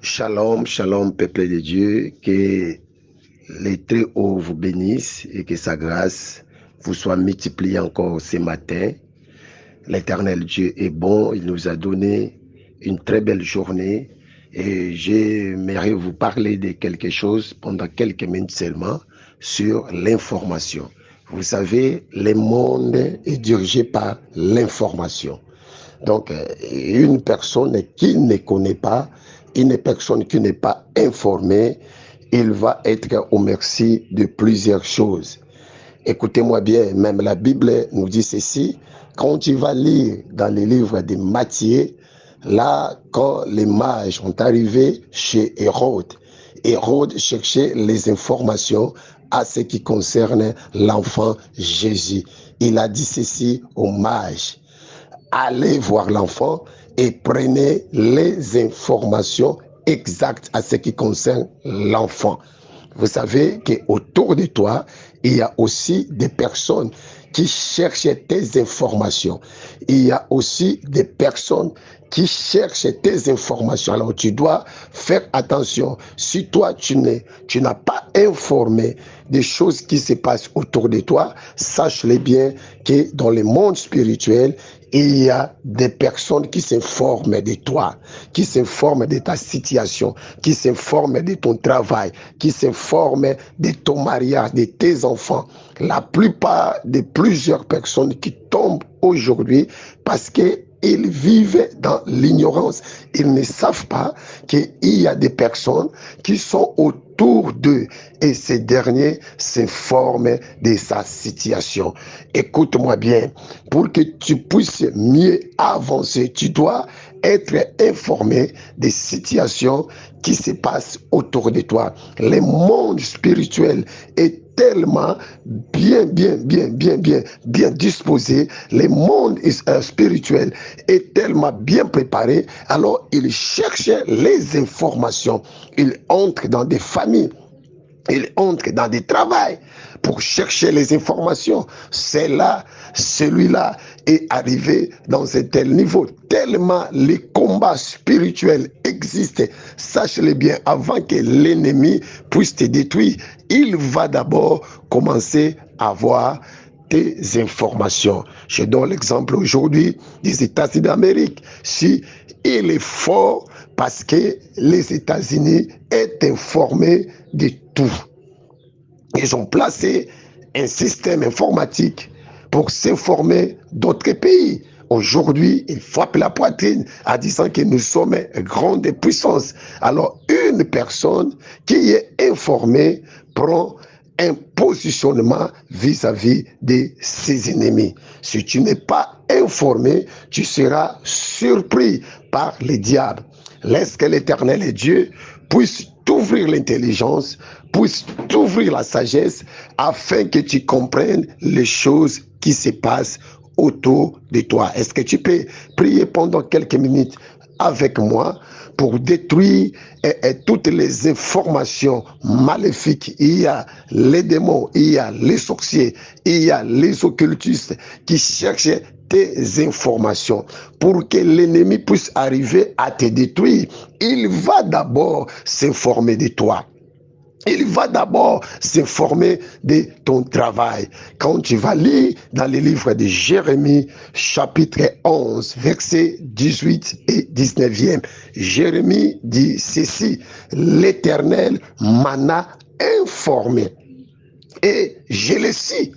Shalom, shalom, peuple de Dieu, que les très hauts vous bénissent et que sa grâce vous soit multipliée encore ce matin. L'éternel Dieu est bon, il nous a donné une très belle journée et j'aimerais vous parler de quelque chose pendant quelques minutes seulement sur l'information. Vous savez, le monde est dirigé par l'information. Donc, une personne qui ne connaît pas, une personne qui n'est pas informée, il va être au merci de plusieurs choses. Écoutez-moi bien, même la Bible nous dit ceci, quand tu vas lire dans les livres de Matthieu, là, quand les mages sont arrivés chez Hérode, Hérode cherchait les informations à ce qui concerne l'enfant Jésus. Il a dit ceci aux mages. Allez voir l'enfant et prenez les informations exactes à ce qui concerne l'enfant. Vous savez qu'autour de toi, il y a aussi des personnes qui cherchent tes informations. Il y a aussi des personnes qui cherchent tes informations. Alors tu dois faire attention. Si toi, tu n'as pas informé des choses qui se passent autour de toi, sache-le bien que dans le monde spirituel, il y a des personnes qui s'informent de toi, qui s'informent de ta situation, qui s'informent de ton travail, qui s'informent de ton mariage, de tes enfants. La plupart de plusieurs personnes qui tombent aujourd'hui parce qu'ils vivent dans l'ignorance. Ils ne savent pas qu'il y a des personnes qui sont autour d'eux et ces derniers s'informent de sa situation. Écoute-moi bien, pour que tu puisses mieux avancer, tu dois être informé des situations qui se passent autour de toi. Le monde spirituel est tellement bien disposé, le monde spirituel est tellement bien préparé, alors il cherche les informations, il entre dans des familles, il entre dans des travails pour chercher les informations. C'est là, celui-là est arrivé dans un tel niveau. Tellement les combats spirituels existent. Sache-le bien, avant que l'ennemi puisse te détruire, il va d'abord commencer à voir tes informations. Je donne l'exemple aujourd'hui des États-Unis d'Amérique. Si il est fort parce que les États-Unis est informé de tout. Ils ont placé un système informatique pour s'informer d'autres pays. Aujourd'hui, ils frappent la poitrine en disant que nous sommes grandes puissances. Alors, une personne qui est informée prend un positionnement vis-à-vis de ses ennemis. Si tu n'es pas informé, tu seras surpris par les diables. Laisse que l'Éternel et Dieu puisse t'ouvrir l'intelligence, puisse t'ouvrir la sagesse, afin que tu comprennes les choses qui se passent autour de toi. Est-ce que tu peux prier pendant quelques minutes avec moi pour détruire toutes les informations maléfiques? Il y a les démons, il y a les sorciers, il y a les occultistes qui cherchent tes informations pour que l'ennemi puisse arriver à te détruire. Il va d'abord s'informer de toi. Il va d'abord s'informer de ton travail. Quand tu vas lire dans le livre de Jérémie, chapitre 11, versets 18 et 19e, Jérémie dit ceci: l'Éternel m'en a informé et je le suis.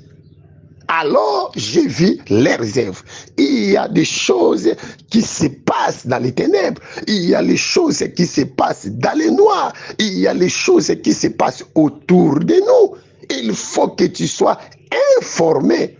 Alors j'ai vu leurs œuvres. Il y a des choses qui se passent dans les ténèbres. Il y a les choses qui se passent dans les noirs. Il y a les choses qui se passent autour de nous. Il faut que tu sois informé.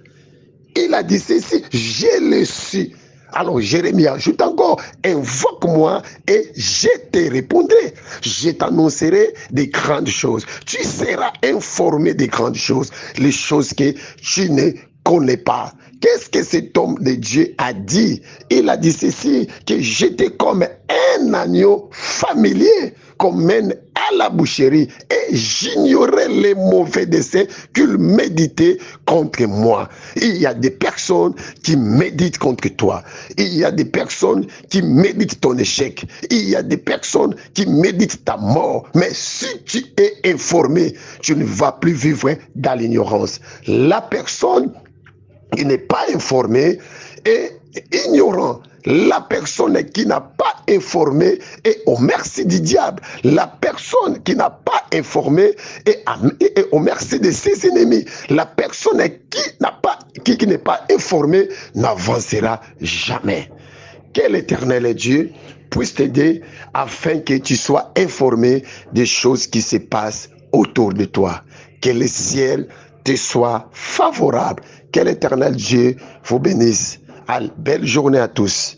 Il a dit ceci, je le suis. Alors Jérémie ajoute encore, invoque-moi et je te répondrai. Je t'annoncerai des grandes choses. Tu seras informé des grandes choses, les choses que tu ne connais pas. Qu'est-ce que cet homme de Dieu a dit? Il a dit ceci, que j'étais comme un agneau familier, comme un à la boucherie et j'ignorais les mauvais desseins qu'ils méditaient contre moi. Il y a des personnes qui méditent contre toi. Il y a des personnes qui méditent ton échec. Il y a des personnes qui méditent ta mort. Mais si tu es informé, tu ne vas plus vivre dans l'ignorance. La personne qui n'est pas informée est ignorant. La personne qui n'a pas informé est au merci du diable. La personne qui n'a pas informé est au merci de ses ennemis. La personne qui n'est pas informée n'avancera jamais. Que l'Éternel Dieu puisse t'aider afin que tu sois informé des choses qui se passent autour de toi. Que le ciel te soit favorable. Que l'Éternel Dieu vous bénisse. Belle journée à tous.